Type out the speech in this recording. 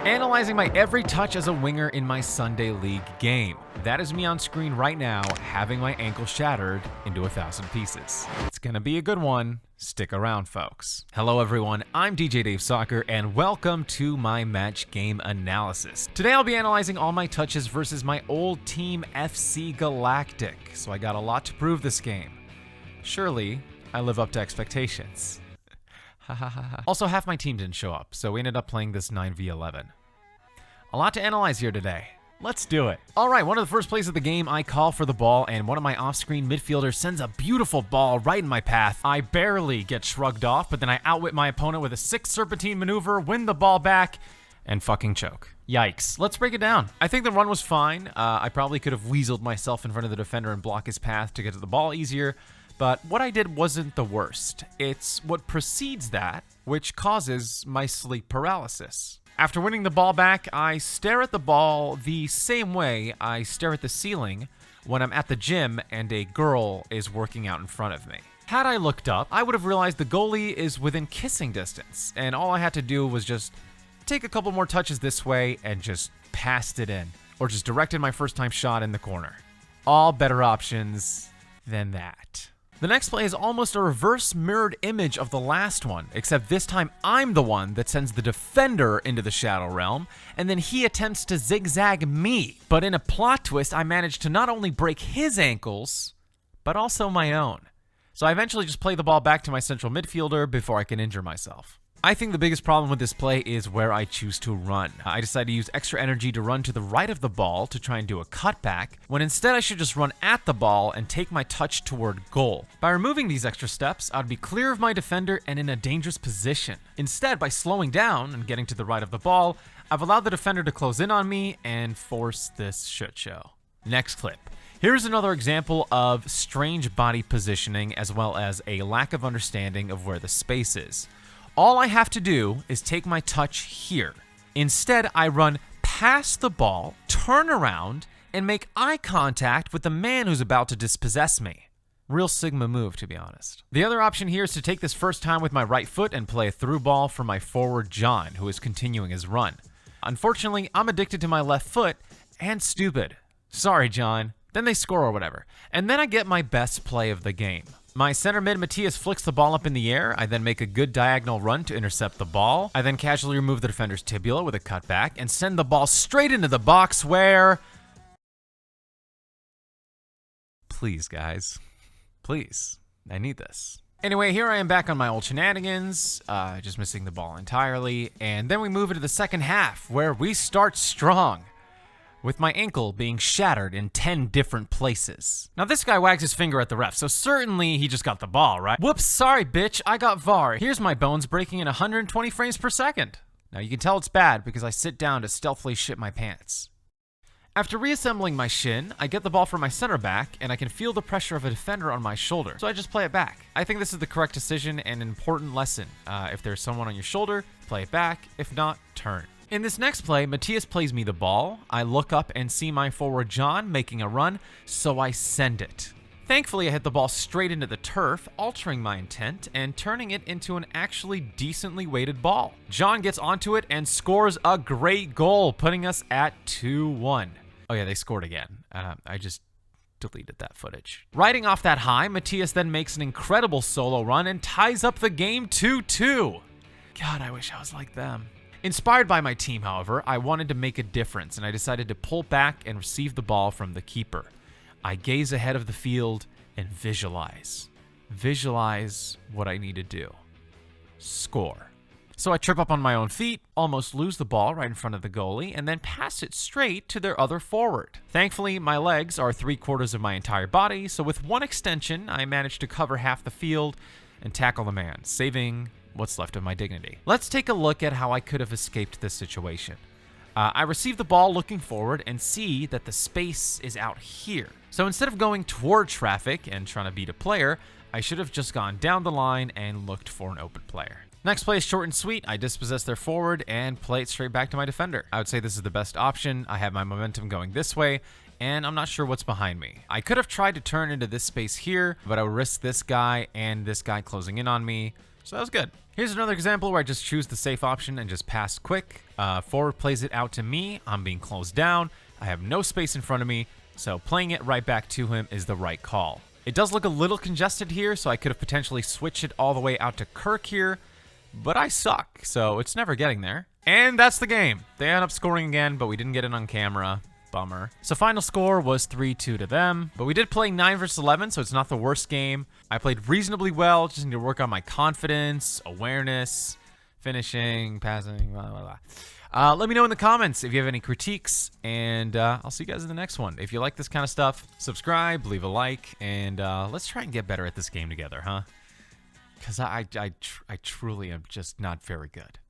Analyzing my every touch as a winger in my Sunday League game. That is me on screen right now, having my ankle shattered into 1,000 pieces. It's gonna be a good one. Stick around, folks. Hello everyone, I'm DJ Dave Soccer, and welcome to my match game analysis. Today I'll be analyzing all my touches versus my old team FC Galactic, so I got a lot to prove this game. Surely, I live up to expectations. Also, half my team didn't show up, so we ended up playing this 9v11. A lot to analyze here today. Let's do it. All right, one of the first plays of the game, I call for the ball, and one of my off-screen midfielders sends a beautiful ball right in my path. I barely get shrugged off, but then I outwit my opponent with a 6 serpentine maneuver, win the ball back, and fucking choke. Yikes. Let's break it down. I think the run was fine. I probably could have weaseled myself in front of the defender and block his path to get to the ball easier. But what I did wasn't the worst. It's what precedes that, which causes my sleep paralysis. After winning the ball back, I stare at the ball the same way I stare at the ceiling when I'm at the gym and a girl is working out in front of me. Had I looked up, I would have realized the goalie is within kissing distance, and all I had to do was just take a couple more touches this way and just passed it in, or just directed my first time shot in the corner. All better options than that. The next play is almost a reverse mirrored image of the last one, except this time I'm the one that sends the defender into the Shadow Realm, and then he attempts to zigzag me. But in a plot twist, I managed to not only break his ankles, but also my own. So I eventually just play the ball back to my central midfielder before I can injure myself. I think the biggest problem with this play is where I choose to run. I decided to use extra energy to run to the right of the ball to try and do a cutback, when instead I should just run at the ball and take my touch toward goal. By removing these extra steps, I'd be clear of my defender and in a dangerous position. Instead, by slowing down and getting to the right of the ball, I've allowed the defender to close in on me and force this shit show. Next clip. Here's another example of strange body positioning as well as a lack of understanding of where the space is. All I have to do is take my touch here. Instead, I run past the ball, turn around, and make eye contact with the man who's about to dispossess me. Real Sigma move, to be honest. The other option here is to take this first time with my right foot and play a through ball for my forward John, who is continuing his run. Unfortunately, I'm addicted to my left foot and stupid. Sorry, John. Then they score or whatever. And then I get my best play of the game. My center mid Matthias flicks the ball up in the air. I then make a good diagonal run to intercept the ball. I then casually remove the defender's tibia with a cutback and send the ball straight into the box where... Please, guys. Please. I need this. Anyway, here I am back on my old shenanigans, just missing the ball entirely. And then we move into the second half, where we start strong, with my ankle being shattered in 10 different places. Now this guy wags his finger at the ref, so certainly he just got the ball, right? Whoops, sorry bitch, I got VAR. Here's my bones breaking in 120 frames per second. Now you can tell it's bad because I sit down to stealthily shit my pants. After reassembling my shin, I get the ball from my center back, and I can feel the pressure of a defender on my shoulder, so I just play it back. I think this is the correct decision and an important lesson. If there's someone on your shoulder, play it back. If not, turn. In this next play, Matthias plays me the ball. I look up and see my forward John making a run, so I send it. Thankfully, I hit the ball straight into the turf, altering my intent and turning it into an actually decently weighted ball. John gets onto it and scores a great goal, putting us at 2-1. Oh yeah, they scored again. I just deleted that footage. Riding off that high, Matthias then makes an incredible solo run and ties up the game 2-2. God, I wish I was like them. Inspired by my team, however, I wanted to make a difference, and I decided to pull back and receive the ball from the keeper. I gaze ahead of the field and visualize. Visualize what I need to do. Score. So I trip up on my own feet, almost lose the ball right in front of the goalie, and then pass it straight to their other forward. Thankfully, my legs are 3/4 of my entire body, so with one extension, I managed to cover half the field and tackle the man, saving what's left of my dignity. Let's take a look at how I could have escaped this situation. I receive the ball looking forward and see that the space is out here. So instead of going toward traffic and trying to beat a player, I should have just gone down the line and looked for an open player. Next play is short and sweet. I dispossess their forward and play it straight back to my defender. I would say this is the best option. I have my momentum going this way, and I'm not sure what's behind me. I could have tried to turn into this space here, but I would risk this guy and this guy closing in on me, So that was good. Here's another example where I just choose the safe option and just pass quick. Forward plays it out to me. I'm being closed down. I have no space in front of me, so playing it right back to him is the right call. It does look a little congested here, so I could have potentially switched it all the way out to Kirk here, but I suck, so it's never getting there. And that's the game. They end up scoring again, but we didn't get it on camera. Bummer. So final score was 3-2 to them, but we did play 9 versus 11, so it's not the worst game. I played reasonably well, just need to work on my confidence, awareness, finishing, passing, blah, blah, blah. Let me know in the comments if you have any critiques, and I'll see you guys in the next one. If you like this kind of stuff, subscribe, leave a like, and let's try and get better at this game together, huh? Because I truly am just not very good.